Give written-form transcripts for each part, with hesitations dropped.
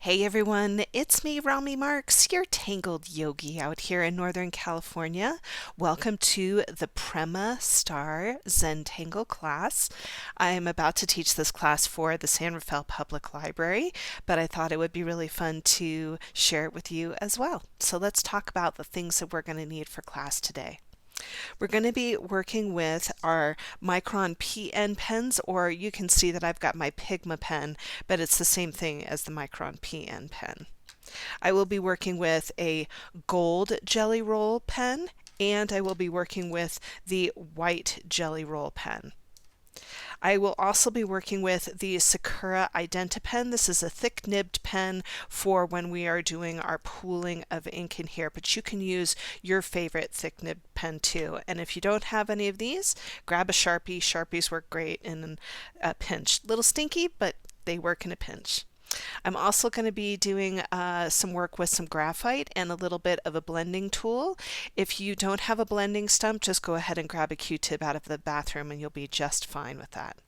Hey everyone, it's me, Rami Marks, your tangled yogi out here in Northern California. Welcome to the Prema Star Zentangle class. I'm about to teach this class for the San Rafael Public Library, but I thought it would be really fun to share it with you as well. So let's talk about the things that we're going to need for class today. We're going to be working with our Micron PN pens, or you can see that I've got my Pigma pen, but it's the same thing as the Micron PN pen. I will be working with a gold Jelly Roll pen, and I will be working with the white Jelly Roll pen. I will also be working with the Sakura Identi pen. This is a thick nibbed pen for when we are doing our pooling of ink in here, but you can use your favorite thick nibbed pen too. And if you don't have any of these, grab a Sharpie. Sharpies work great in a pinch. Little stinky, but they work in a pinch. I'm also going to be doing some work with some graphite and a little bit of a blending tool. If you don't have a blending stump, just go ahead and grab a Q-tip out of the bathroom and you'll be just fine with that.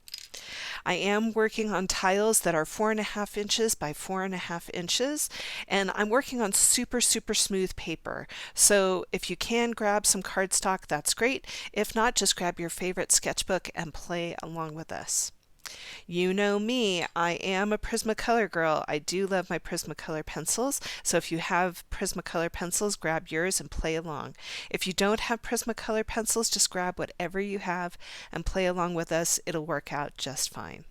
I am working on tiles that are 4.5 inches by 4.5 inches, and I'm working on super smooth paper. So if you can grab some cardstock, that's great. If not, just grab your favorite sketchbook and play along with us. You know me, I am a Prismacolor girl. I do love my Prismacolor pencils, so if you have Prismacolor pencils, grab yours and play along. If you don't have Prismacolor pencils, just grab whatever you have and play along with us. It'll work out just fine.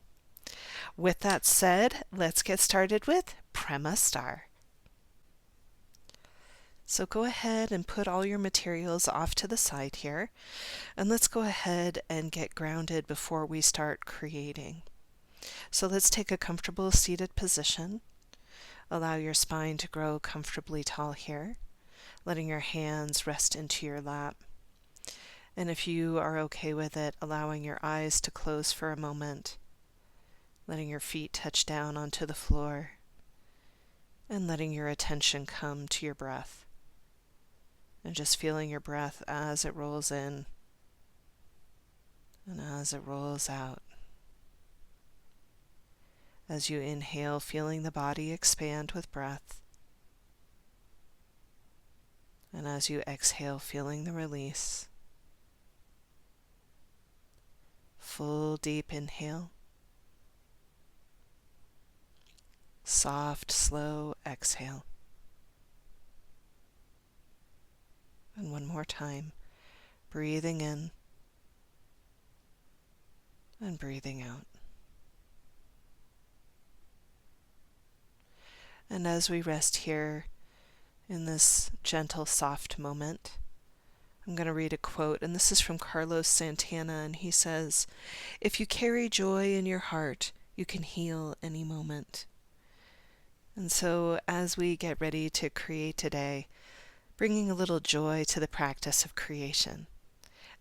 With that said, let's get started with Prema Star. So go ahead and put all your materials off to the side here, and let's go ahead and get grounded before we start creating. So let's take a comfortable seated position. Allow your spine to grow comfortably tall here, letting your hands rest into your lap. And if you are okay with it, allowing your eyes to close for a moment, letting your feet touch down onto the floor, and letting your attention come to your breath. And just feeling your breath as it rolls in and as it rolls out. As you inhale, feeling the body expand with breath. And as you exhale, feeling the release. Full deep inhale. Soft, slow exhale. And one more time, breathing in and breathing out. And as we rest here in this gentle, soft moment, I'm going to read a quote, and this is from Carlos Santana, and he says, "If you carry joy in your heart, you can heal any moment." And so as we get ready to create today, bringing a little joy to the practice of creation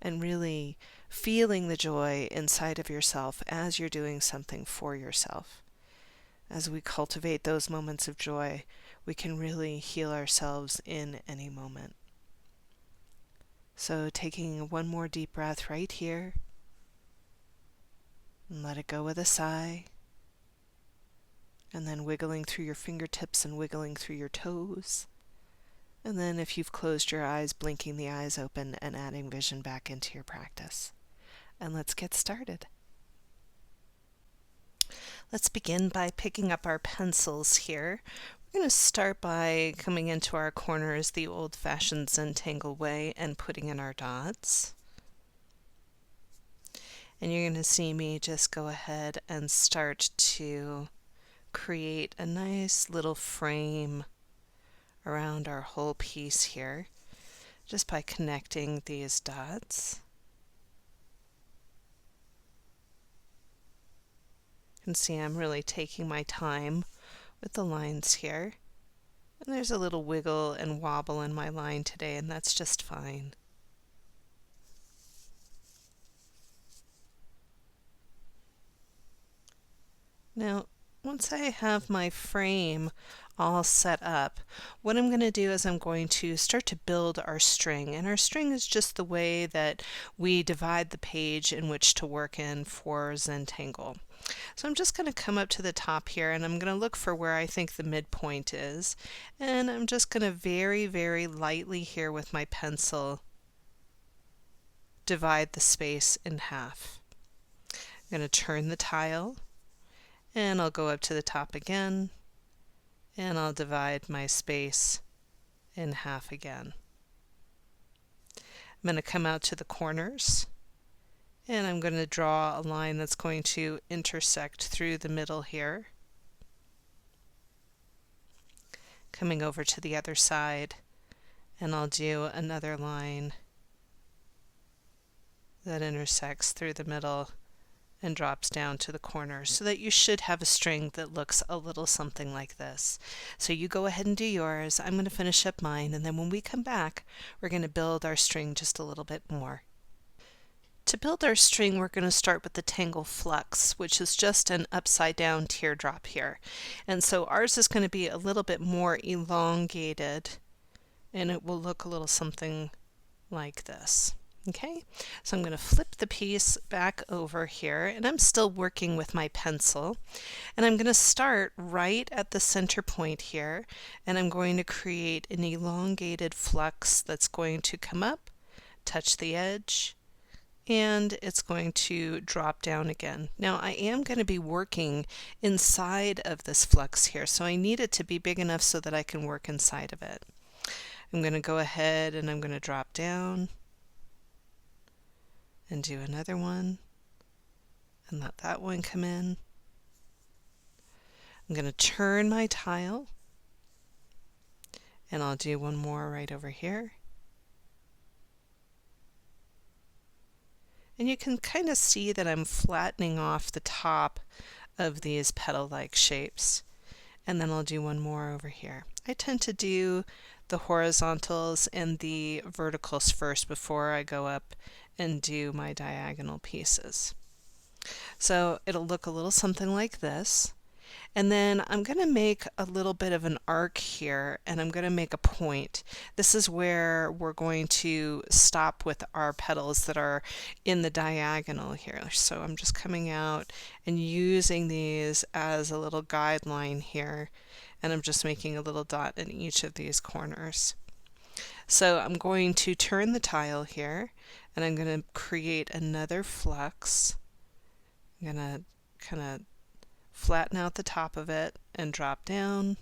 and really feeling the joy inside of yourself as you're doing something for yourself. As we cultivate those moments of joy, we can really heal ourselves in any moment. So taking one more deep breath right here, and let it go with a sigh, and then wiggling through your fingertips and wiggling through your toes. And then if you've closed your eyes, blinking the eyes open and adding vision back into your practice. And let's get started. Let's begin by picking up our pencils here. We're going to start by coming into our corners the old-fashioned Zentangle way and putting in our dots. And you're going to see me just go ahead and start to create a nice little frame around our whole piece here, just by connecting these dots. You can see I'm really taking my time with the lines here. And there's a little wiggle and wobble in my line today, and that's just fine. Now, once I have my frame all set up, what I'm going to do is I'm going to start to build our string. And our string is just the way that we divide the page in which to work in for Zentangle. So I'm just going to come up to the top here and I'm going to look for where I think the midpoint is. And I'm just going to very, very lightly here with my pencil divide the space in half. I'm going to turn the tile and I'll go up to the top again and I'll divide my space in half again. I'm going to come out to the corners and I'm going to draw a line that's going to intersect through the middle here. Coming over to the other side, and I'll do another line that intersects through the middle and drops down to the corners, so that you should have a string that looks a little something like this. So you go ahead and do yours. I'm going to finish up mine, and then when we come back, we're going to build our string just a little bit more. To build our string, we're going to start with the Tangle Flux, which is just an upside down teardrop here. And so ours is going to be a little bit more elongated, and it will look a little something like this. Okay, so I'm going to flip the piece back over here, and I'm still working with my pencil, and I'm going to start right at the center point here, and I'm going to create an elongated flux that's going to come up, touch the edge, and it's going to drop down again. Now I am going to be working inside of this flux here, so I need it to be big enough so that I can work inside of it. I'm going to go ahead and I'm going to drop down and do another one and let that one come in. I'm going to turn my tile and I'll do one more right over here. And you can kind of see that I'm flattening off the top of these petal-like shapes. And then I'll do one more over here. I tend to do the horizontals and the verticals first before I go up and do my diagonal pieces. So it'll look a little something like this. And then I'm going to make a little bit of an arc here, and I'm going to make a point. This is where we're going to stop with our petals that are in the diagonal here. So I'm just coming out and using these as a little guideline here, and I'm just making a little dot in each of these corners. So I'm going to turn the tile here, and I'm going to create another flux. I'm going to kind of flatten out the top of it and drop down,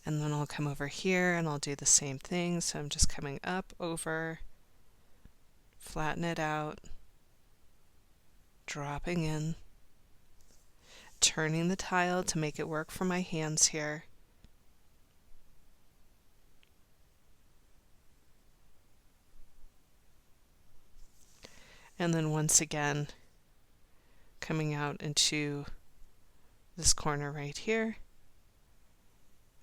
and then I'll come over here and I'll do the same thing. So I'm just coming up over, flatten it out, dropping in, turning the tile to make it work for my hands here, and then once again coming out into this corner right here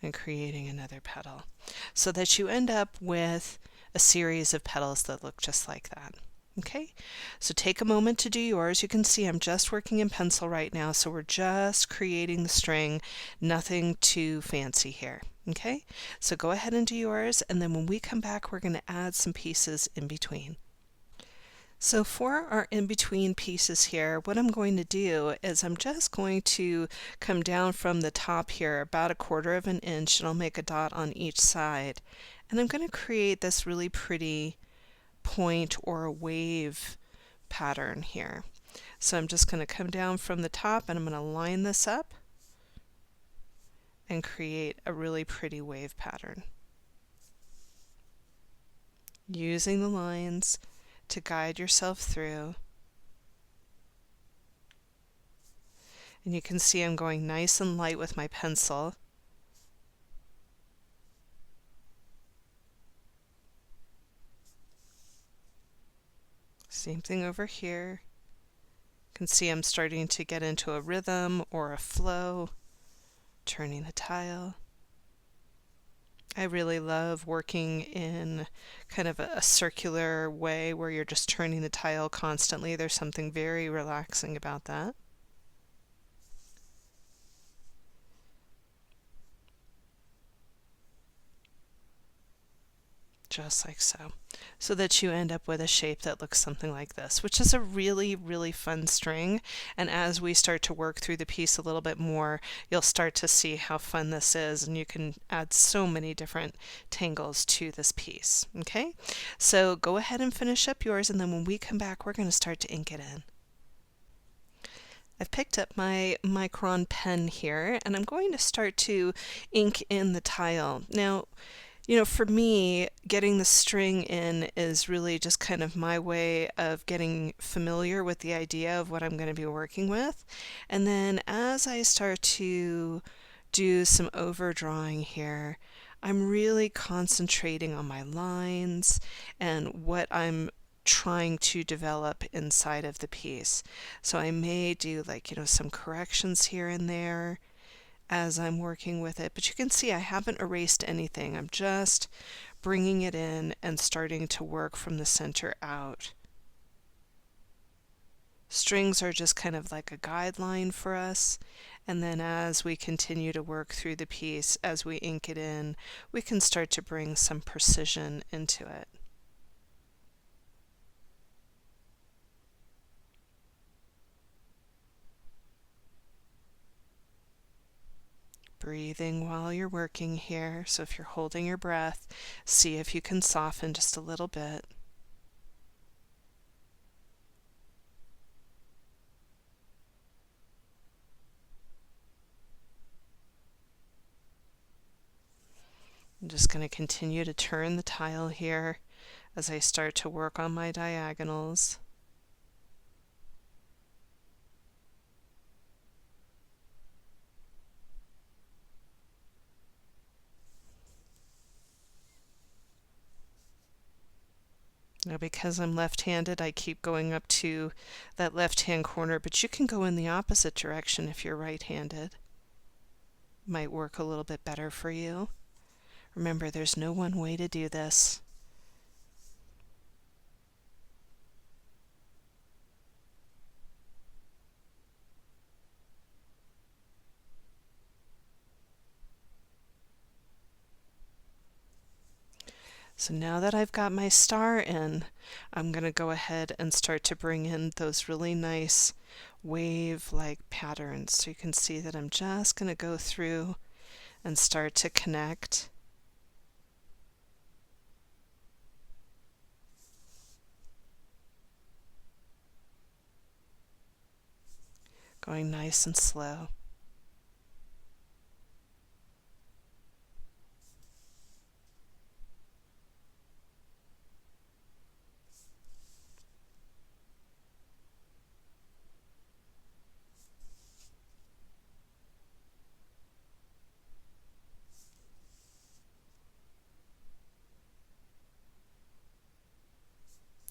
and creating another petal, so that you end up with a series of petals that look just like that. Okay, so take a moment to do yours. You can see I'm just working in pencil right now, so we're just creating the string, nothing too fancy here. Okay, so go ahead and do yours, and then when we come back, we're going to add some pieces in between. So for our in-between pieces here, what I'm going to do is I'm just going to come down from the top here about 1/4 of an inch, and I'll make a dot on each side. And I'm going to create this really pretty point or a wave pattern here. So I'm just going to come down from the top and I'm going to line this up and create a really pretty wave pattern, using the lines to guide yourself through. And you can see I'm going nice and light with my pencil. Same thing over here. You can see I'm starting to get into a rhythm or a flow, turning the tile. I really love working in kind of a circular way where you're just turning the tile constantly. There's something very relaxing about that. just like so, so that you end up with a shape that looks something like this, which is a really, really fun string. And as we start to work through the piece a little bit more, you'll start to see how fun this is, and you can add so many different tangles to this piece. Okay, so go ahead and finish up yours, and then when we come back, we're going to start to ink it in. I've picked up my Micron pen here, and I'm going to start to ink in the tile. Now, for me, getting the string in is really just kind of my way of getting familiar with the idea of what I'm going to be working with. And then as I start to do some overdrawing here, I'm really concentrating on my lines and what I'm trying to develop inside of the piece. So I may do some corrections here and there as I'm working with it, but you can see I haven't erased anything. I'm just bringing it in and starting to work from the center out. Strings are just kind of like a guideline for us, and then as we continue to work through the piece, as we ink it in, we can start to bring some precision into it. Breathing while you're working here, so if you're holding your breath, see if you can soften just a little bit. I'm just going to continue to turn the tile here as I start to work on my diagonals. Now, because I'm left-handed, I keep going up to that left-hand corner, but you can go in the opposite direction if you're right-handed. Might work a little bit better for you. Remember, there's no one way to do this. So now that I've got my star in, I'm going to go ahead and start to bring in those really nice wave-like patterns. So you can see that I'm just going to go through and start to connect. Going nice and slow.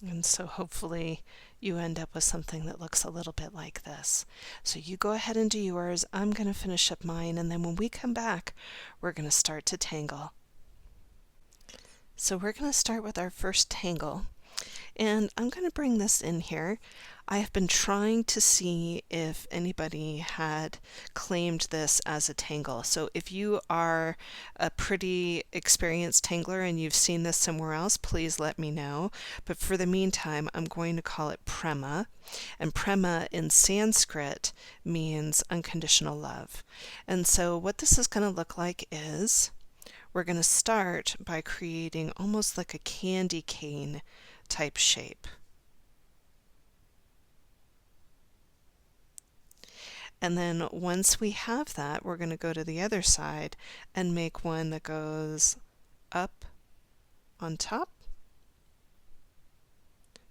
And so hopefully you end up with something that looks a little bit like this. So you go ahead and do yours. I'm going to finish up mine, and then when we come back, we're going to start to tangle. So we're going to start with our first tangle, and I'm going to bring this in here. I have been trying to see if anybody had claimed this as a tangle. So if you are a pretty experienced tangler and you've seen this somewhere else, please let me know. But for the meantime, I'm going to call it Prema. And Prema in Sanskrit means unconditional love. And so what this is going to look like is we're going to start by creating almost like a candy cane type shape. And then once we have that, we're going to go to the other side and make one that goes up on top.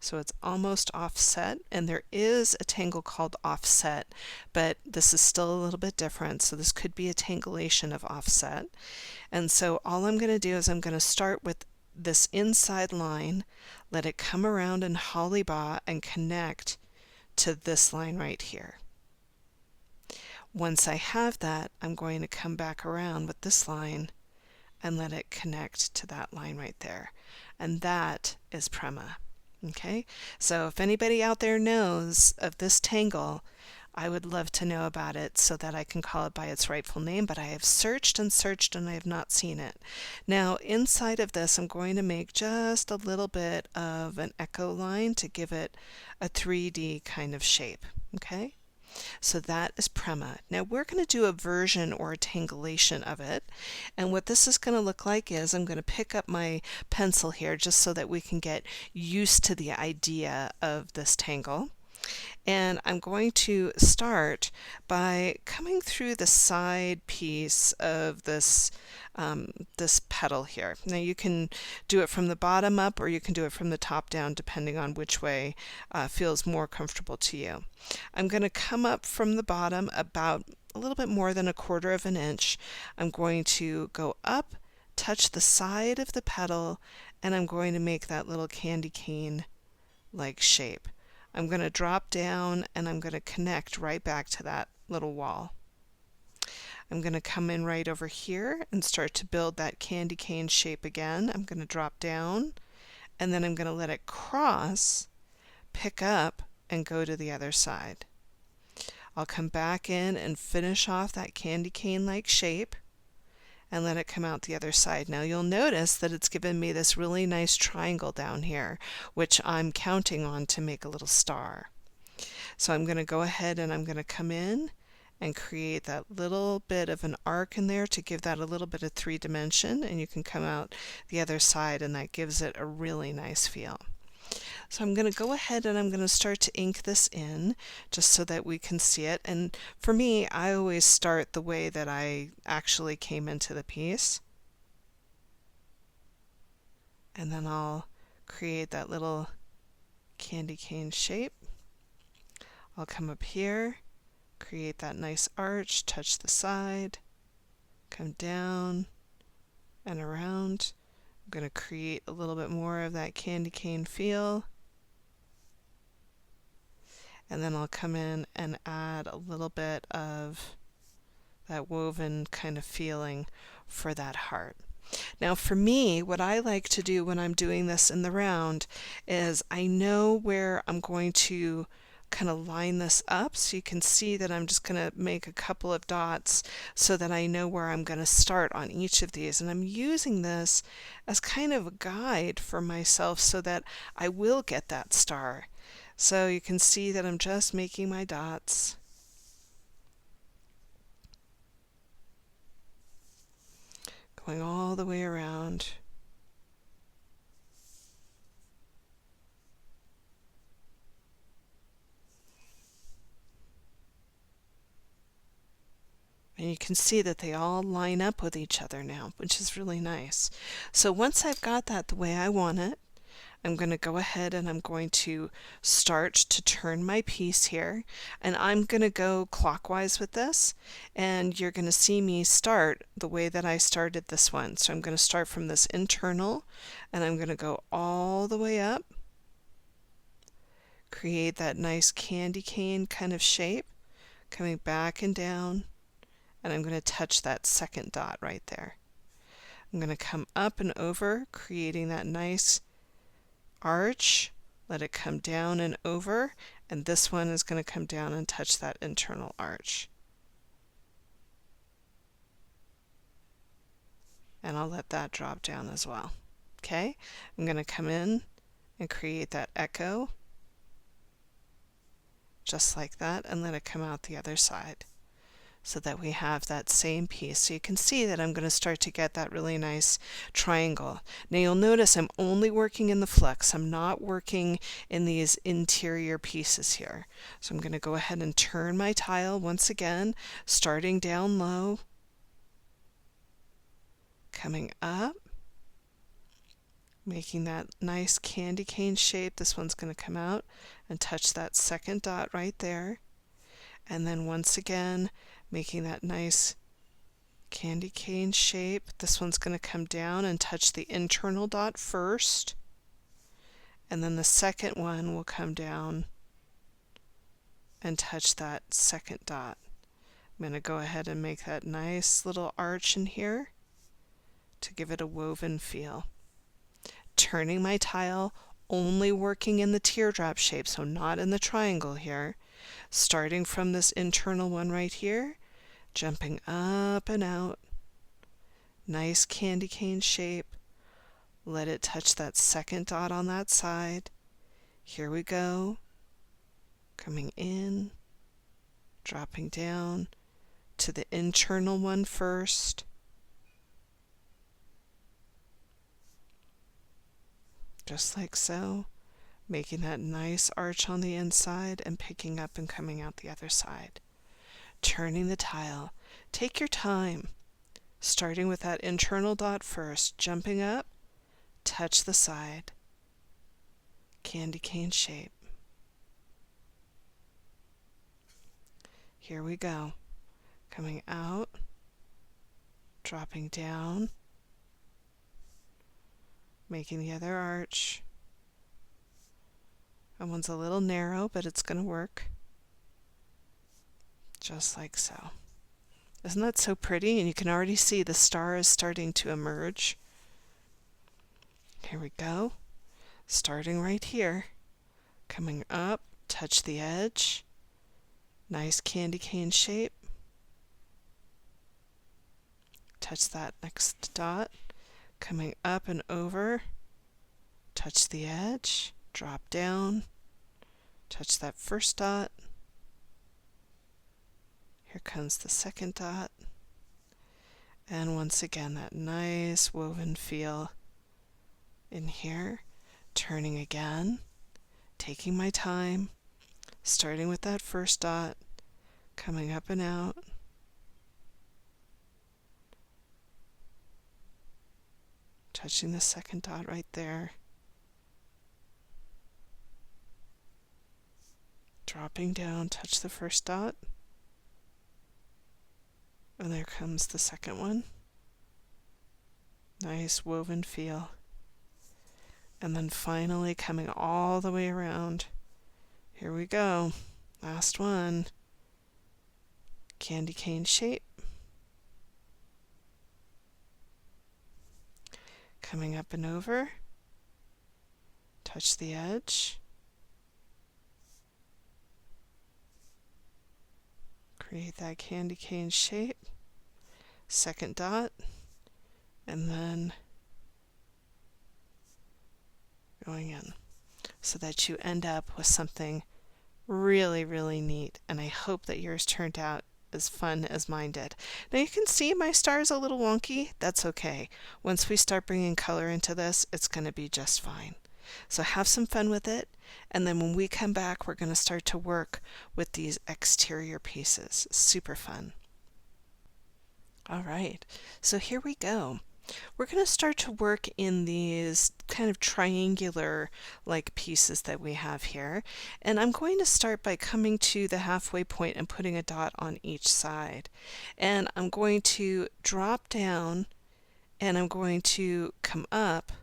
So it's almost offset, and there is a tangle called offset, but this is still a little bit different, so this could be a tangulation of offset. And so all I'm going to do is I'm going to start with this inside line, let it come around and holly-bah and connect to this line right here. Once I have that, I'm going to come back around with this line and let it connect to that line right there. And that is Prema. Okay, so if anybody out there knows of this tangle, I would love to know about it so that I can call it by its rightful name, but I have searched and searched and I have not seen it. Now, inside of this, I'm going to make just a little bit of an echo line to give it a 3D kind of shape. Okay? So that is Prema. Now we're going to do a version or a tangulation of it. And what this is going to look like is I'm going to pick up my pencil here just so that we can get used to the idea of this tangle. And I'm going to start by coming through the side piece of this this petal here. Now you can do it from the bottom up or you can do it from the top down depending on which way feels more comfortable to you. I'm going to come up from the bottom about a little bit more than 1/4 of an inch. I'm going to go up, touch the side of the petal, and I'm going to make that little candy cane like shape. I'm going to drop down and I'm going to connect right back to that little wall. I'm going to come in right over here and start to build that candy cane shape again. I'm going to drop down and then I'm going to let it cross, pick up, and go to the other side. I'll come back in and finish off that candy cane like shape and let it come out the other side. Now you'll notice that it's given me this really nice triangle down here, which I'm counting on to make a little star. So I'm going to go ahead and I'm going to come in and create that little bit of an arc in there to give that a little bit of 3-dimension, and you can come out the other side and that gives it a really nice feel. So I'm going to go ahead and I'm going to start to ink this in just so that we can see it. And for me, I always start the way that I actually came into the piece. And then I'll create that little candy cane shape. I'll come up here, create that nice arch, touch the side, come down and around. I'm going to create a little bit more of that candy cane feel. And then I'll come in and add a little bit of that woven kind of feeling for that heart. Now for me, what I like to do when I'm doing this in the round is I know where I'm going to kind of line this up, so you can see that I'm just going to make a couple of dots so that I know where I'm going to start on each of these, and I'm using this as kind of a guide for myself so that I will get that star. So you can see that I'm just making my dots. Going all the way around. And you can see that they all line up with each other now, which is really nice. So once I've got that the way I want it, I'm going to go ahead and I'm going to start to turn my piece here, and I'm going to go clockwise with this, and you're going to see me start the way that I started this one. So I'm going to start from this internal and I'm going to go all the way up, create that nice candy cane kind of shape, coming back and down, and I'm going to touch that second dot right there. I'm going to come up and over, creating that nice arch, let it come down and over, and this one is going to come down and touch that internal arch. And I'll let that drop down as well. Okay, I'm going to come in and create that echo, just like that, and let it come out the other side, so that we have that same piece. So you can see that I'm going to start to get that really nice triangle. Now you'll notice I'm only working in the flex. I'm not working in these interior pieces here. So I'm going to go ahead and turn my tile once again, starting down low, coming up, making that nice candy cane shape. This one's going to come out and touch that second dot right there. And then once again, making that nice candy cane shape. This one's going to come down and touch the internal dot first, and then the second one will come down and touch that second dot. I'm going to go ahead and make that nice little arch in here to give it a woven feel. Turning my tile, only working in the teardrop shape, so not in the triangle here. starting from this internal one right here, jumping up and out. Nice candy cane shape. Let it touch that second dot on that side. Here we go. Coming in, dropping down to the internal one first. Just like so. Making that nice arch on the inside and picking up and coming out the other side. Turning the tile. Take your time. Starting with that internal dot first, jumping up, touch the side. Candy cane shape. Here we go. Coming out, dropping down, making the other arch. That one's a little narrow, but it's going to work. Just like so. Isn't that so pretty? And you can already see the star is starting to emerge. Here we go. Starting right here. Coming up, touch the edge. Nice candy cane shape. Touch that next dot. Coming up and over. Touch the edge. Drop down. Touch that first dot. Here comes the second dot. And once again, that nice woven feel in here. Turning again. Taking my time. Starting with that first dot. Coming up and out. Touching the second dot right there. Dropping down, touch the first dot. And there comes the second one. Nice woven feel. And then finally coming all the way around. Here we go. Last one. Candy cane shape. Coming up and over. Touch the edge. Create that candy cane shape. Second dot. And then going in. So that you end up with something really, really neat. And I hope that yours turned out as fun as mine did. Now you can see my star is a little wonky. That's okay. Once we start bringing color into this, it's going to be just fine. So have some fun with it, and then when we come back, we're going to start to work with these exterior pieces. Super fun. All right, so here we go. We're going to start to work in these kind of triangular like pieces that we have here, and I'm going to start by coming to the halfway point and putting a dot on each side, and I'm going to drop down and I'm going to come up,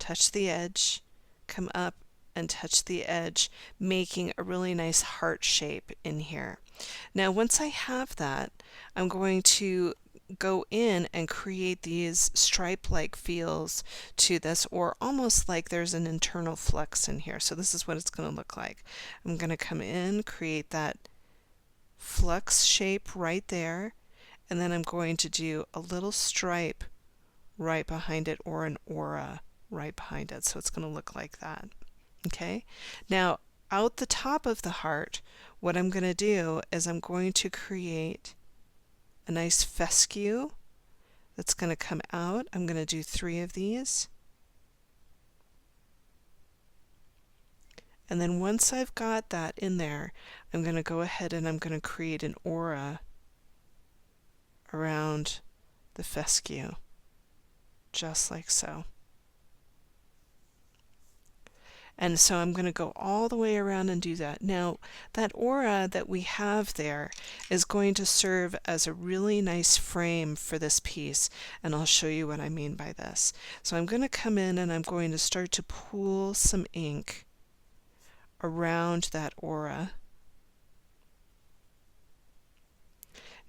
touch the edge, come up and touch the edge, making a really nice heart shape in here. Now once I have that, I'm going to go in and create these stripe-like feels to this, or almost like there's an internal flux in here. So this is what it's going to look like. I'm going to come in, create that flux shape right there, and then I'm going to do a little stripe right behind it, or an aura right behind it. So it's going to look like that. Okay, now out the top of the heart, what I'm going to do is I'm going to create a nice fescue that's going to come out. I'm going to do 3 of these. And then once I've got that in there, I'm going to go ahead and I'm going to create an aura around the fescue, just like so. And so I'm going to go all the way around and do that. Now, that aura that we have there is going to serve as a really nice frame for this piece, and I'll show you what I mean by this. So I'm going to come in and I'm going to start to pool some ink around that aura.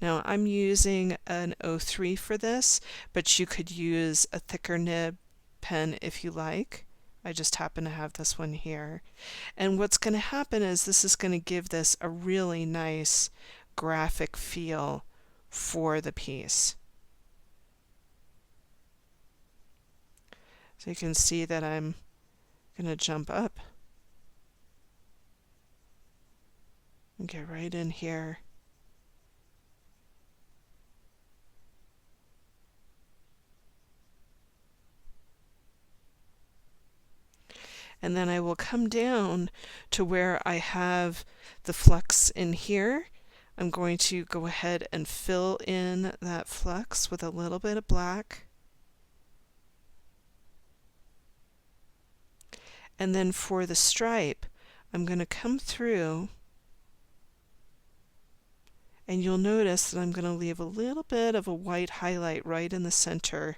Now I'm using an 03 for this, but you could use a thicker nib pen if you like. I just happen to have this one here. And what's going to happen is this is going to give this a really nice graphic feel for the piece. So you can see that I'm going to jump up and get right in here. And then I will come down to where I have the flux in here. I'm going to go ahead and fill in that flux with a little bit of black. And then for the stripe, I'm going to come through, and you'll notice that I'm going to leave a little bit of a white highlight right in the center.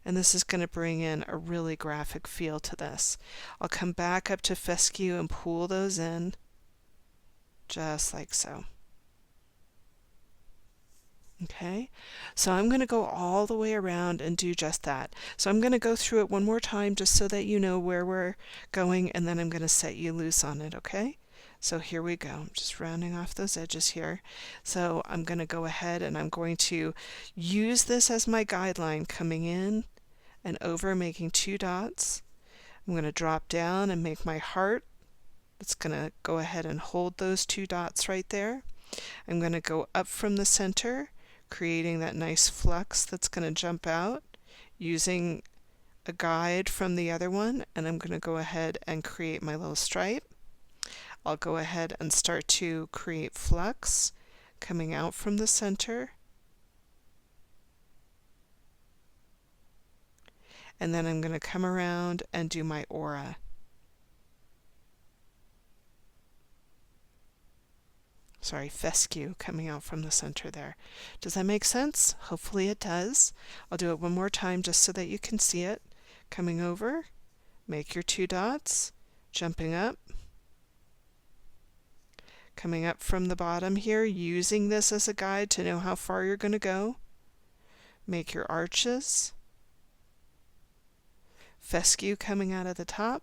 And this is going to bring in a really graphic feel to this. I'll come back up to fescue and pull those in, just like so. Okay, so I'm going to go all the way around and do just that. So I'm going to go through it one more time just so that you know where we're going, and then I'm going to set you loose on it, okay? So here we go. I'm just rounding off those edges here. So I'm going to go ahead and I'm going to use this as my guideline, coming in and over, making 2 dots. I'm going to drop down and make my heart. It's going to go ahead and hold those 2 dots right there. I'm going to go up from the center, creating that nice flux that's going to jump out using a guide from the other one, and I'm going to go ahead and create my little stripe. I'll go ahead and start to create flux coming out from the center, and then I'm going to come around and do my aura. Sorry, fescue coming out from the center there. Does that make sense? Hopefully it does. I'll do it one more time just so that you can see it. Coming over, make your 2 dots, jumping up, coming up from the bottom here, using this as a guide to know how far you're going to go. Make your arches, fescue coming out of the top,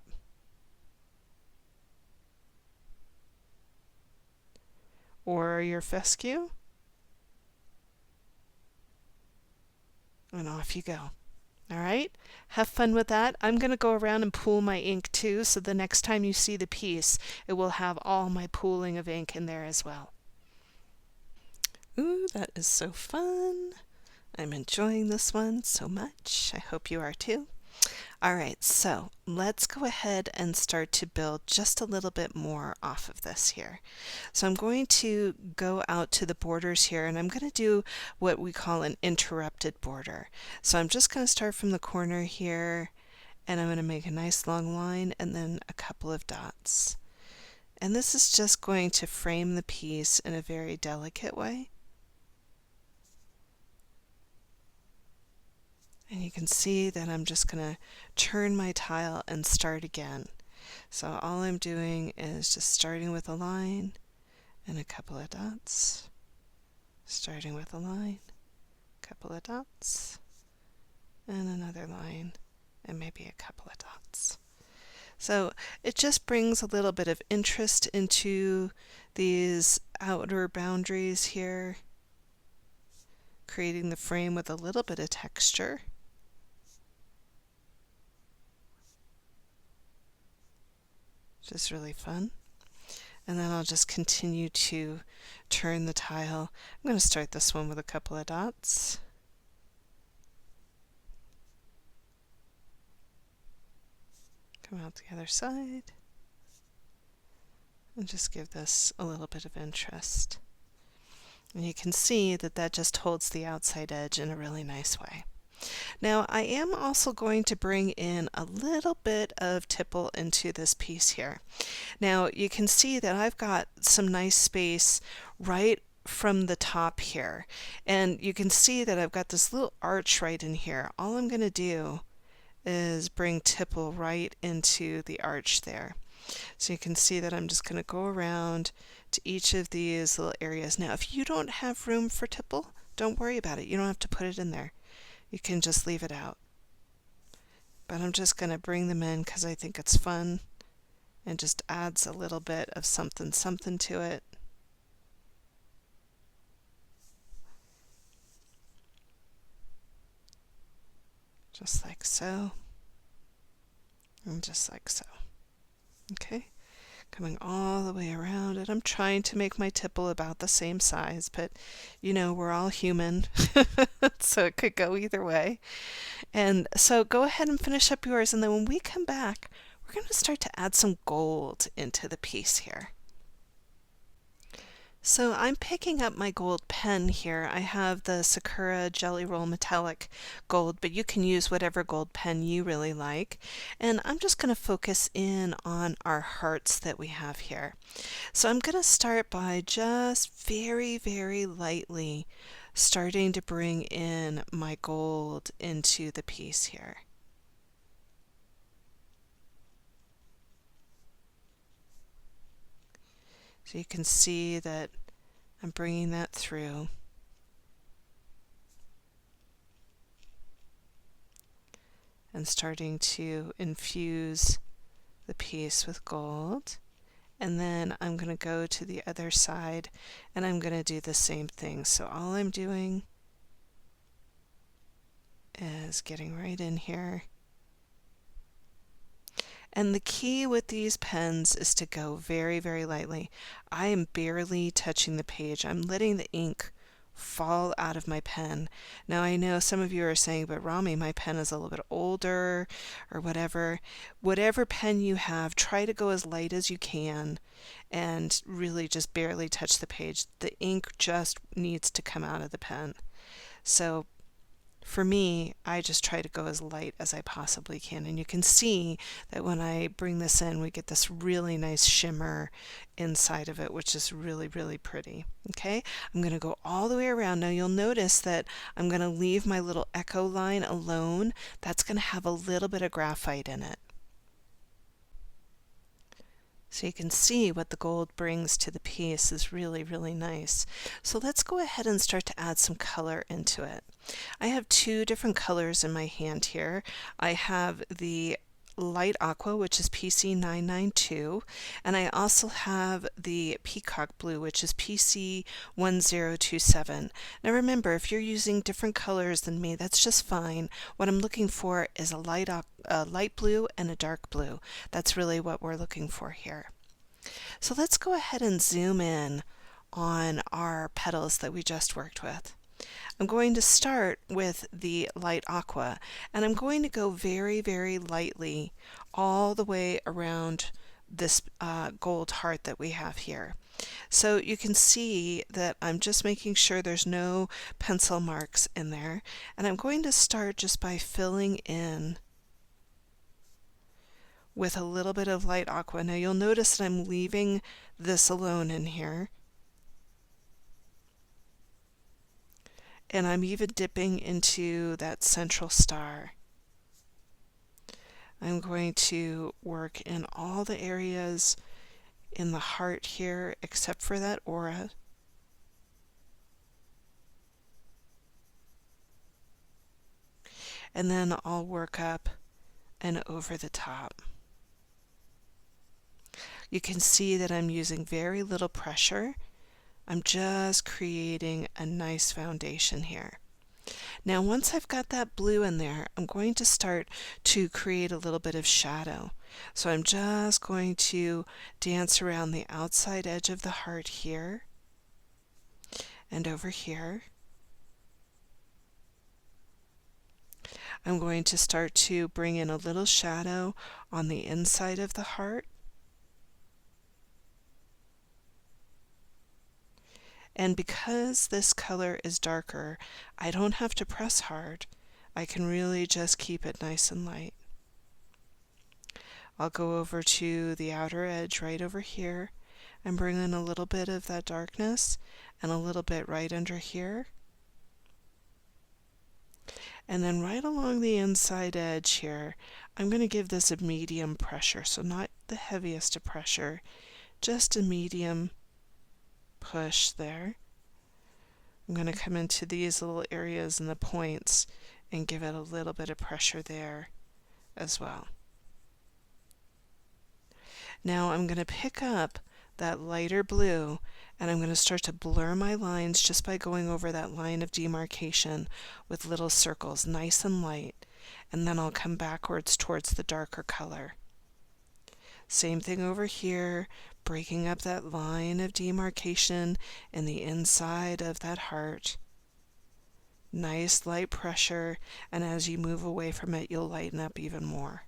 or your fescue, and off you go. All right, have fun with that. I'm going to go around and pool my ink too, so the next time you see the piece, it will have all my pooling of ink in there as well. Ooh, that is so fun. I'm enjoying this one so much. I hope you are too. All right, so let's go ahead and start to build just a little bit more off of this here. So I'm going to go out to the borders here, and I'm going to do what we call an interrupted border. So I'm just going to start from the corner here, and I'm going to make a nice long line and then a couple of dots. And this is just going to frame the piece in a very delicate way. And you can see that I'm just going to turn my tile and start again. So all I'm doing is just starting with a line and a couple of dots, starting with a line, a couple of dots, and another line, and maybe a couple of dots. So it just brings a little bit of interest into these outer boundaries here, creating the frame with a little bit of texture. Which is really fun. And then I'll just continue to turn the tile. I'm going to start this one with a couple of dots. Come out the other side. And just give this a little bit of interest. And you can see that that just holds the outside edge in a really nice way. Now I am also going to bring in a little bit of tipple into this piece here. Now you can see that I've got some nice space right from the top here, and you can see that I've got this little arch right in here. All I'm going to do is bring tipple right into the arch there. So you can see that I'm just going to go around to each of these little areas. Now if you don't have room for tipple, don't worry about it. You don't have to put it in there. You can just leave it out. but I'm just going to bring them in because I think it's fun and just adds a little bit of something something to it. Just like so, and just like so. Okay, coming all the way around it. I'm trying to make my tipple about the same size, but you know, we're all human, so it could go either way. And so go ahead and finish up yours, and then when we come back, we're going to start to add some gold into the piece here. So I'm picking up my gold pen here. I have the Sakura Jelly Roll Metallic Gold, but you can use whatever gold pen you really like. And I'm just going to focus in on our hearts that we have here. So I'm going to start by just very, very lightly starting to bring in my gold into the piece here. So you can see that I'm bringing that through. And starting to infuse the piece with gold. And then I'm going to go to the other side and I'm going to do the same thing. So all I'm doing is getting right in here. And the key with these pens is to go very, very lightly. I am barely touching the page. I'm letting the ink fall out of my pen. Now I know some of you are saying, but Rami, my pen is a little bit older or whatever. Whatever pen you have, try to go as light as you can and really just barely touch the page. The ink just needs to come out of the pen. So for me, I just try to go as light as I possibly can. And you can see that when I bring this in, we get this really nice shimmer inside of it, which is really, really pretty. Okay, I'm going to go all the way around. Now you'll notice that I'm going to leave my little echo line alone. That's going to have a little bit of graphite in it. So you can see what the gold brings to the piece is really, really nice. So let's go ahead and start to add some color into it. I have two different colors in my hand here. I have the light aqua, which is PC992, and I also have the peacock blue, which is PC1027. Now remember, if you're using different colors than me, that's just fine. What I'm looking for is a light blue and a dark blue. That's really what we're looking for here. So let's go ahead and zoom in on our petals that we just worked with. I'm going to start with the light aqua, and I'm going to go very, very lightly all the way around this gold heart that we have here. So you can see that I'm just making sure there's no pencil marks in there, and I'm going to start just by filling in with a little bit of light aqua. Now you'll notice that I'm leaving this alone in here. And I'm even dipping into that central star. I'm going to work in all the areas in the heart here except for that aura. And then I'll work up and over the top. You can see that I'm using very little pressure. I'm just creating a nice foundation here. Now once I've got that blue in there, I'm going to start to create a little bit of shadow. So I'm just going to dance around the outside edge of the heart here and over here. I'm going to start to bring in a little shadow on the inside of the heart. And because this color is darker, I don't have to press hard. I can really just keep it nice and light. I'll go over to the outer edge right over here and bring in a little bit of that darkness and a little bit right under here. And then right along the inside edge here, I'm going to give this a medium pressure, so not the heaviest of pressure, just a medium push there. I'm going to come into these little areas and the points and give it a little bit of pressure there as well. Now I'm going to pick up that lighter blue and I'm going to start to blur my lines just by going over that line of demarcation with little circles, nice and light, and then I'll come backwards towards the darker color. Same thing over here, breaking up that line of demarcation in the inside of that heart. Nice light pressure, and as you move away from it, you'll lighten up even more.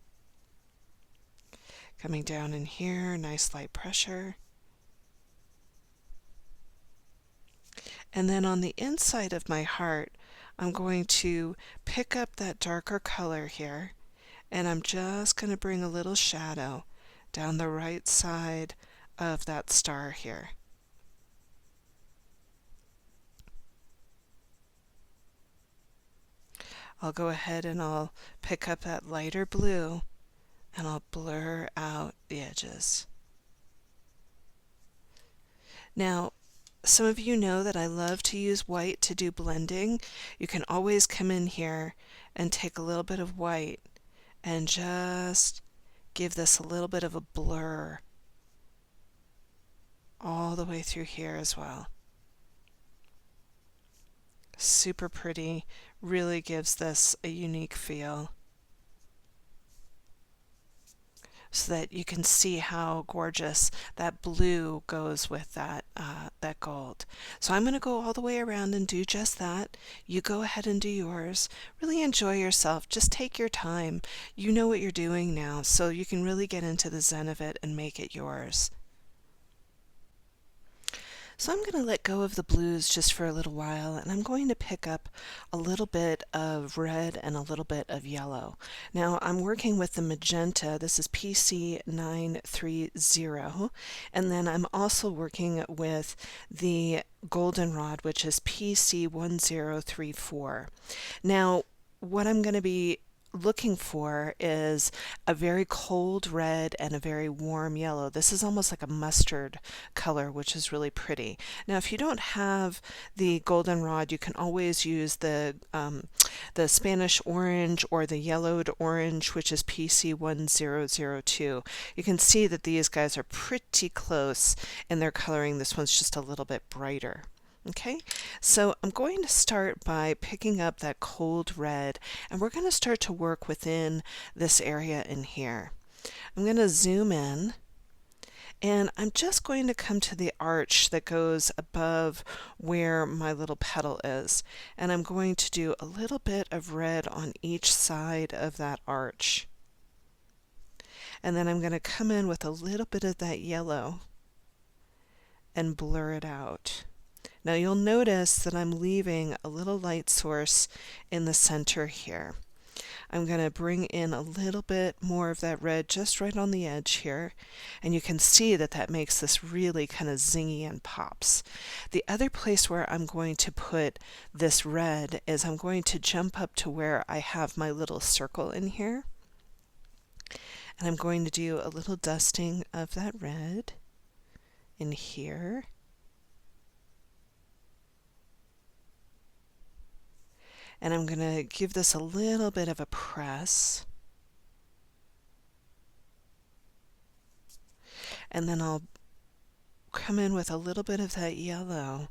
Coming down in here, nice light pressure. And then on the inside of my heart, I'm going to pick up that darker color here, and I'm just going to bring a little shadow down the right side of that star here. I'll go ahead and I'll pick up that lighter blue and I'll blur out the edges. Now, some of you know that I love to use white to do blending. You can always come in here and take a little bit of white and just give this a little bit of a blur all the way through here as well. Super pretty, really gives this a unique feel, so that you can see how gorgeous that blue goes with that gold. So I'm going to go all the way around and do just that. You go ahead and do yours. Really enjoy yourself. Just take your time. You know what you're doing now, so you can really get into the zen of it and make it yours. So I'm going to let go of the blues just for a little while, and I'm going to pick up a little bit of red and a little bit of yellow. Now I'm working with the magenta. This is PC930, and then I'm also working with the goldenrod, which is PC1034. Now what I'm going to be looking for is a very cold red and a very warm yellow. This is almost like a mustard color, which is really pretty. Now, if you don't have the goldenrod, you can always use the Spanish orange or the yellowed orange, which is PC1002. You can see that these guys are pretty close in their coloring. This one's just a little bit brighter. Okay, so I'm going to start by picking up that cold red, and we're going to start to work within this area in here. I'm going to zoom in, and I'm just going to come to the arch that goes above where my little petal is, and I'm going to do a little bit of red on each side of that arch. And then I'm going to come in with a little bit of that yellow and blur it out. Now you'll notice that I'm leaving a little light source in the center here. I'm going to bring in a little bit more of that red just right on the edge here, and you can see that that makes this really kind of zingy and pops. The other place where I'm going to put this red is I'm going to jump up to where I have my little circle in here, and I'm going to do a little dusting of that red in here. And I'm going to give this a little bit of a press. And then I'll come in with a little bit of that yellow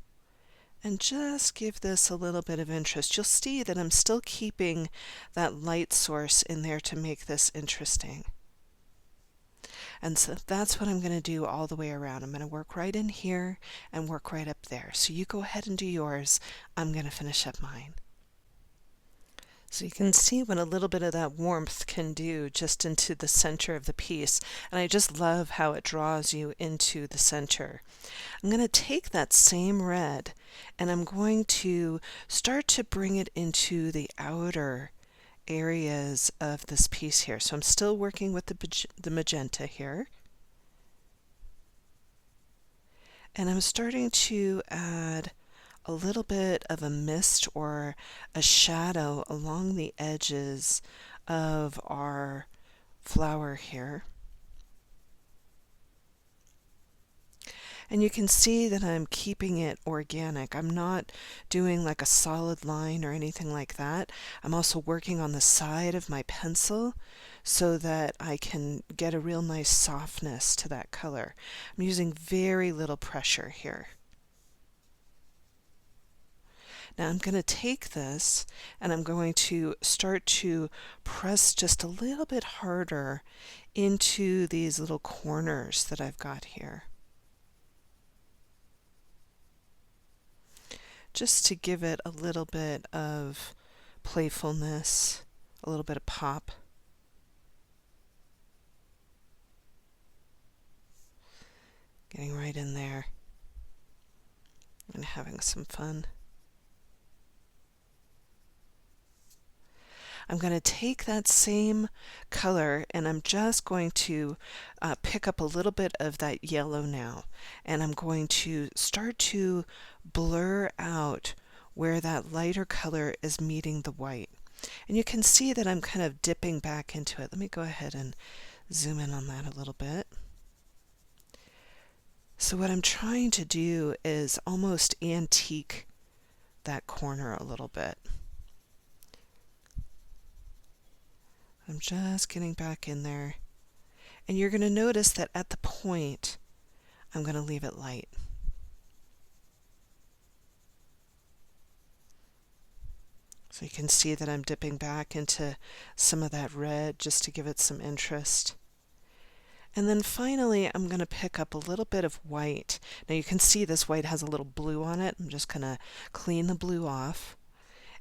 and just give this a little bit of interest. You'll see that I'm still keeping that light source in there to make this interesting. And so that's what I'm going to do all the way around. I'm going to work right in here and work right up there. So you go ahead and do yours. I'm going to finish up mine. So you can see what a little bit of that warmth can do just into the center of the piece. And I just love how it draws you into the center. I'm going to take that same red and I'm going to start to bring it into the outer areas of this piece here. So I'm still working with the magenta here. And I'm starting to add a little bit of a mist or a shadow along the edges of our flower here. And you can see that I'm keeping it organic. I'm not doing like a solid line or anything like that. I'm also working on the side of my pencil so that I can get a real nice softness to that color. I'm using very little pressure here. Now I'm going to take this and I'm going to start to press just a little bit harder into these little corners that I've got here, just to give it a little bit of playfulness, a little bit of pop. Getting right in there and having some fun. I'm going to take that same color and I'm just going to pick up a little bit of that yellow now, and I'm going to start to blur out where that lighter color is meeting the white. And you can see that I'm kind of dipping back into it. Let me go ahead and zoom in on that a little bit. So what I'm trying to do is almost antique that corner a little bit. I'm just getting back in there. And you're going to notice that at the point, I'm going to leave it light. So you can see that I'm dipping back into some of that red just to give it some interest. And then finally, I'm going to pick up a little bit of white. Now you can see this white has a little blue on it. I'm just going to clean the blue off.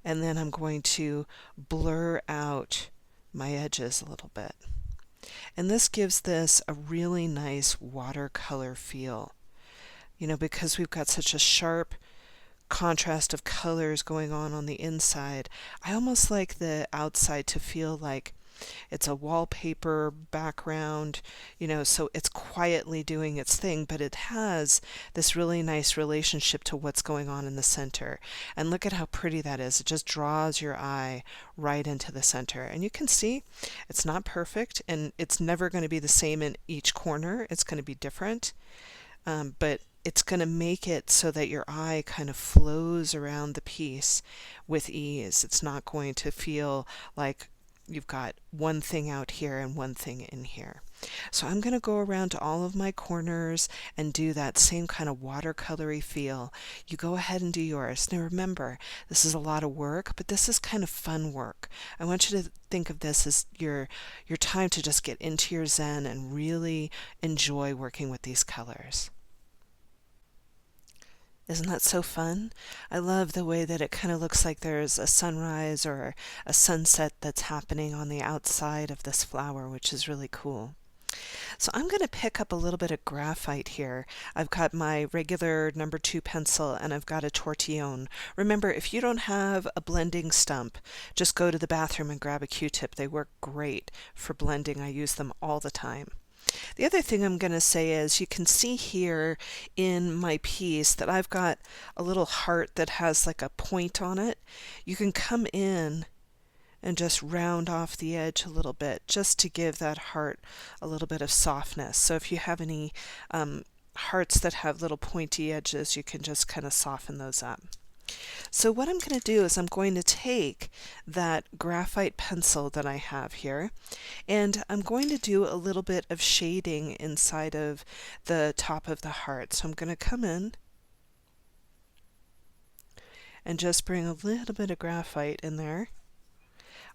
And then I'm going to blur out my edges a little bit. And this gives this a really nice watercolor feel. You know, because we've got such a sharp contrast of colors going on the inside, I almost like the outside to feel like it's a wallpaper background, you know, so it's quietly doing its thing, but it has this really nice relationship to what's going on in the center. And look at how pretty that is. It just draws your eye right into the center. And you can see it's not perfect, and it's never going to be the same in each corner. It's going to be different, but it's going to make it so that your eye kind of flows around the piece with ease. It's not going to feel like you've got one thing out here and one thing in here. So I'm going to go around to all of my corners and do that same kind of watercolory feel. You go ahead and do yours. Now remember, this is a lot of work, but this is kind of fun work. I want you to think of this as your time to just get into your zen and really enjoy working with these colors. Isn't that so fun? I love the way that it kind of looks like there's a sunrise or a sunset that's happening on the outside of this flower, which is really cool. So I'm going to pick up a little bit of graphite here. I've got my regular number 2 pencil and I've got a tortillon. Remember, if you don't have a blending stump, just go to the bathroom and grab a Q-tip. They work great for blending. I use them all the time. The other thing I'm going to say is you can see here in my piece that I've got a little heart that has like a point on it. You can come in and just round off the edge a little bit just to give that heart a little bit of softness. So if you have any hearts that have little pointy edges, you can just kind of soften those up. So what I'm going to do is I'm going to take that graphite pencil that I have here, and I'm going to do a little bit of shading inside of the top of the heart. So I'm going to come in and just bring a little bit of graphite in there.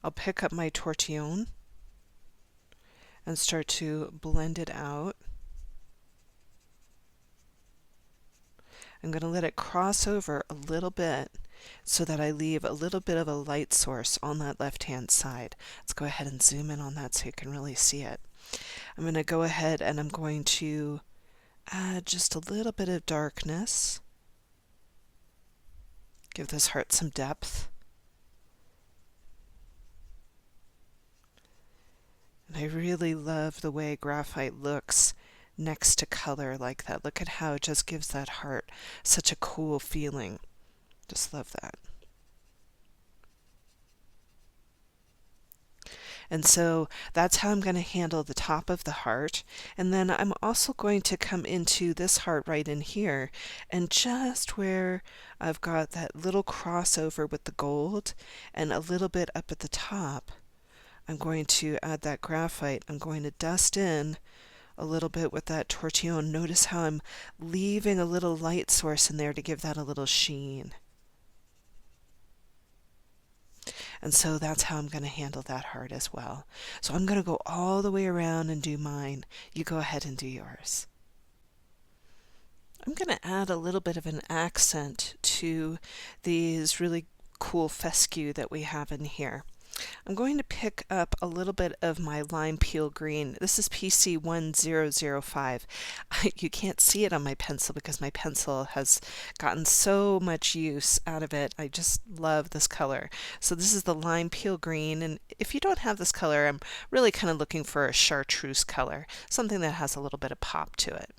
I'll pick up my tortillon and start to blend it out. I'm going to let it cross over a little bit so that I leave a little bit of a light source on that left-hand side. Let's go ahead and zoom in on that so you can really see it. I'm going to go ahead and I'm going to add just a little bit of darkness. Give this heart some depth. And I really love the way graphite looks next to color like that. Look at how it just gives that heart such a cool feeling. Just love that. And so that's how I'm going to handle the top of the heart. And then I'm also going to come into this heart right in here, and just where I've got that little crossover with the gold and a little bit up at the top, I'm going to add that graphite. I'm going to dust in a little bit with that tortillon. Notice how I'm leaving a little light source in there to give that a little sheen. And so that's how I'm going to handle that heart as well. So I'm going to go all the way around and do mine. You go ahead and do yours. I'm going to add a little bit of an accent to these really cool fescue that we have in here. I'm going to pick up a little bit of my lime peel green. This is PC1005. You can't see it on my pencil because my pencil has gotten so much use out of it. I just love this color. So this is the lime peel green, and if you don't have this color, I'm really kind of looking for a chartreuse color, something that has a little bit of pop to it.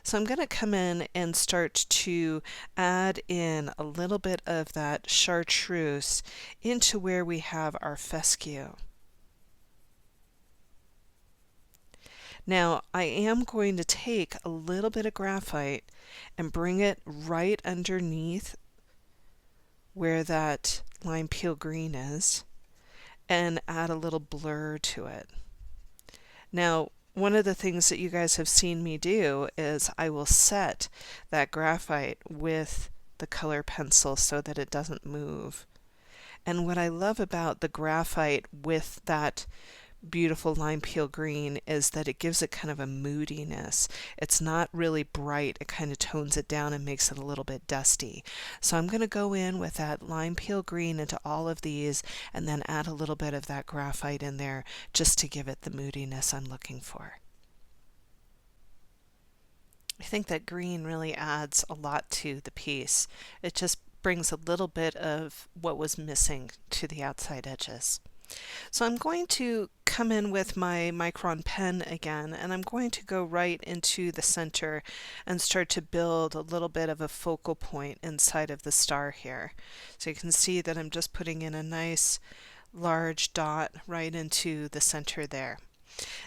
So I'm going to come in and start to add in a little bit of that chartreuse into where we have our fescue. Now I am going to take a little bit of graphite and bring it right underneath where that lime peel green is and add a little blur to it. Now, one of the things that you guys have seen me do is I will set that graphite with the color pencil so that it doesn't move. And what I love about the graphite with that beautiful lime peel green is that it gives it kind of a moodiness. It's not really bright. It kind of tones it down and makes it a little bit dusty. So I'm going to go in with that lime peel green into all of these and then add a little bit of that graphite in there just to give it the moodiness I'm looking for. I think that green really adds a lot to the piece. It just brings a little bit of what was missing to the outside edges. So I'm going to come in with my Micron pen again, and I'm going to go right into the center and start to build a little bit of a focal point inside of the star here. So you can see that I'm just putting in a nice large dot right into the center there.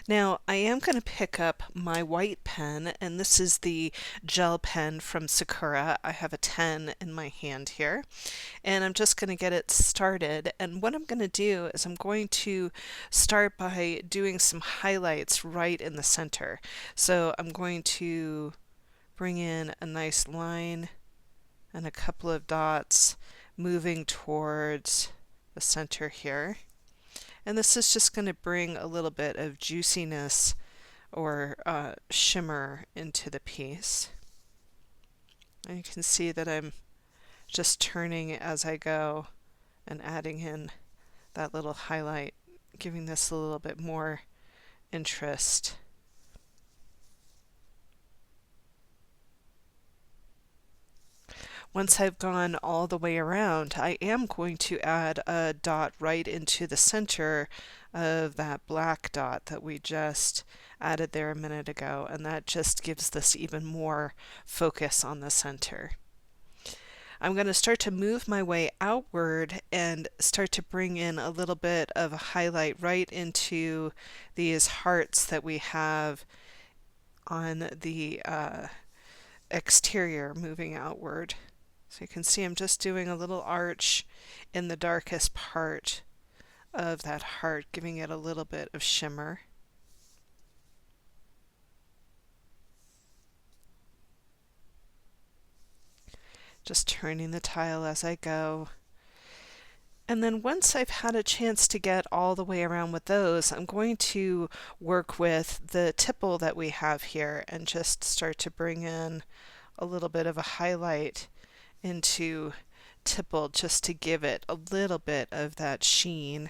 Now I am going to pick up my white pen, and this is the gel pen from Sakura. I have a 10 in my hand here, and I'm just going to get it started. And what I'm going to do is I'm going to start by doing some highlights right in the center. So I'm going to bring in a nice line and a couple of dots moving towards the center here. And this is just going to bring a little bit of juiciness or shimmer into the piece. And you can see that I'm just turning as I go and adding in that little highlight, giving this a little bit more interest. Once I've gone all the way around, I am going to add a dot right into the center of that black dot that we just added there a minute ago, and that just gives this even more focus on the center. I'm going to start to move my way outward and start to bring in a little bit of a highlight right into these hearts that we have on the exterior moving outward. So you can see I'm just doing a little arch in the darkest part of that heart, giving it a little bit of shimmer. Just turning the tile as I go. And then once I've had a chance to get all the way around with those, I'm going to work with the tipple that we have here and just start to bring in a little bit of a highlight into tipple just to give it a little bit of that sheen.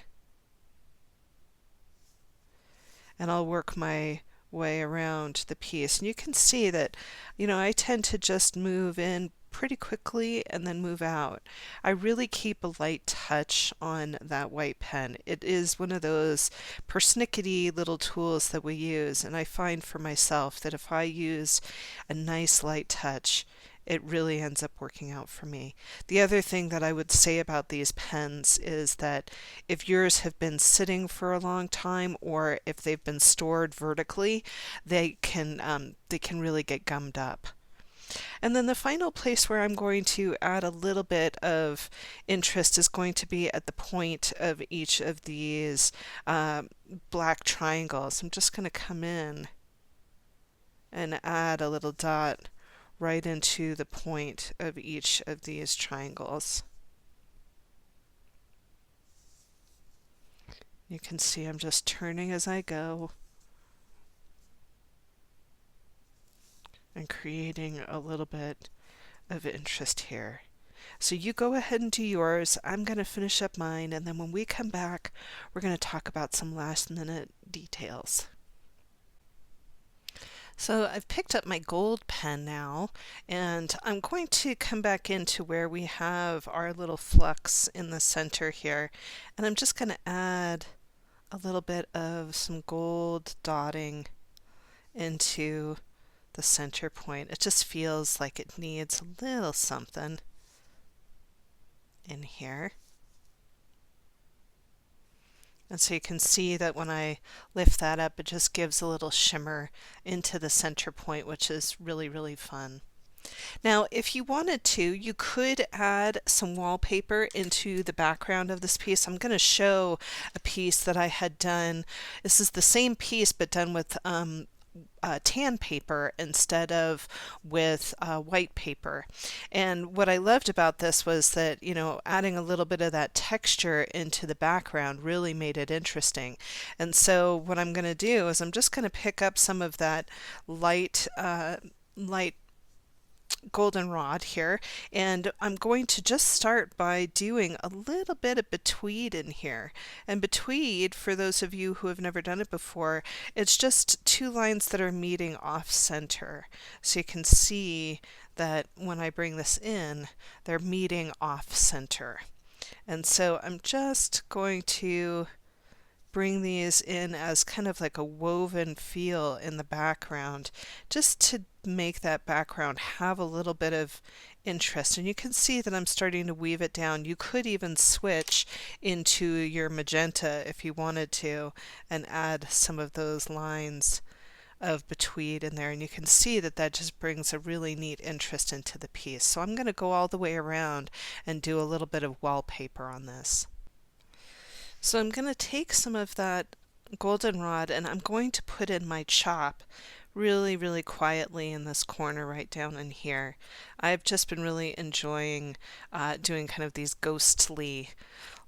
And I'll work my way around the piece. And you can see that, I tend to just move in pretty quickly and then move out. I really keep a light touch on that white pen. It is one of those persnickety little tools that we use, and I find for myself that if I use a nice light touch, it really ends up working out for me. The other thing that I would say about these pens is that if yours have been sitting for a long time or if they've been stored vertically, they can really get gummed up. And then the final place where I'm going to add a little bit of interest is going to be at the point of each of these black triangles. I'm just going to come in and add a little dot right into the point of each of these triangles. You can see I'm just turning as I go and creating a little bit of interest here. So you go ahead and do yours. I'm going to finish up mine, and then when we come back, we're going to talk about some last minute details. So I've picked up my gold pen now, and I'm going to come back into where we have our little flux in the center here, and I'm just going to add a little bit of some gold dotting into the center point. It just feels like it needs a little something in here. And so you can see that when I lift that up, it just gives a little shimmer into the center point, which is really, really fun. Now, if you wanted to, you could add some wallpaper into the background of this piece. I'm going to show a piece that I had done. This is the same piece, but done with tan paper instead of with white paper. And what I loved about this was that, you know, adding a little bit of that texture into the background really made it interesting. And so what I'm going to do is I'm just going to pick up some of that light goldenrod here, and I'm going to just start by doing a little bit of betweed in here. And betweed, for those of you who have never done it before, it's just two lines that are meeting off center. So you can see that when I bring this in, they're meeting off center. And so I'm just going to bring these in as kind of like a woven feel in the background, just to make that background have a little bit of interest. And you can see that I'm starting to weave it down. You could even switch into your magenta if you wanted to and add some of those lines of betweed in there, and you can see that that just brings a really neat interest into the piece. So I'm going to go all the way around and do a little bit of wallpaper on this. So I'm going to take some of that goldenrod and I'm going to put in my chop really, really quietly in this corner right down in here. I've just been really enjoying doing kind of these ghostly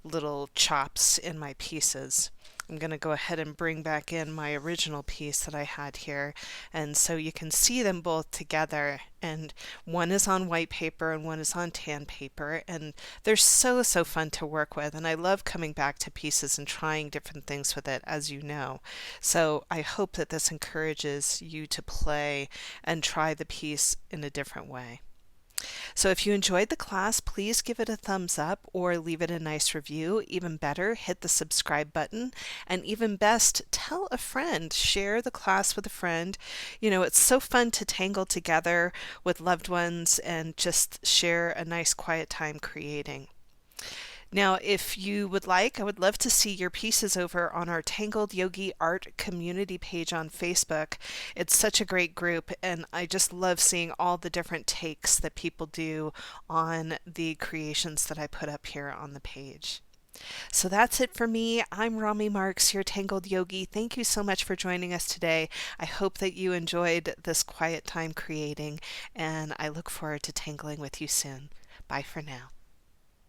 little chops in my pieces. I'm going to go ahead and bring back in my original piece that I had here, and so you can see them both together, and one is on white paper and one is on tan paper, and they're so fun to work with, and I love coming back to pieces and trying different things with it, as you know. So I hope that this encourages you to play and try the piece in a different way. So if you enjoyed the class, please give it a thumbs up or leave it a nice review. Even better, hit the subscribe button. And even best, tell a friend. Share the class with a friend. You know, it's so fun to tangle together with loved ones and just share a nice quiet time creating. Now, if you would like, I would love to see your pieces over on our Tangled Yogi Art community page on Facebook. It's such a great group, and I just love seeing all the different takes that people do on the creations that I put up here on the page. So that's it for me. I'm Rami Marks, your Tangled Yogi. Thank you so much for joining us today. I hope that you enjoyed this quiet time creating, and I look forward to tangling with you soon. Bye for now.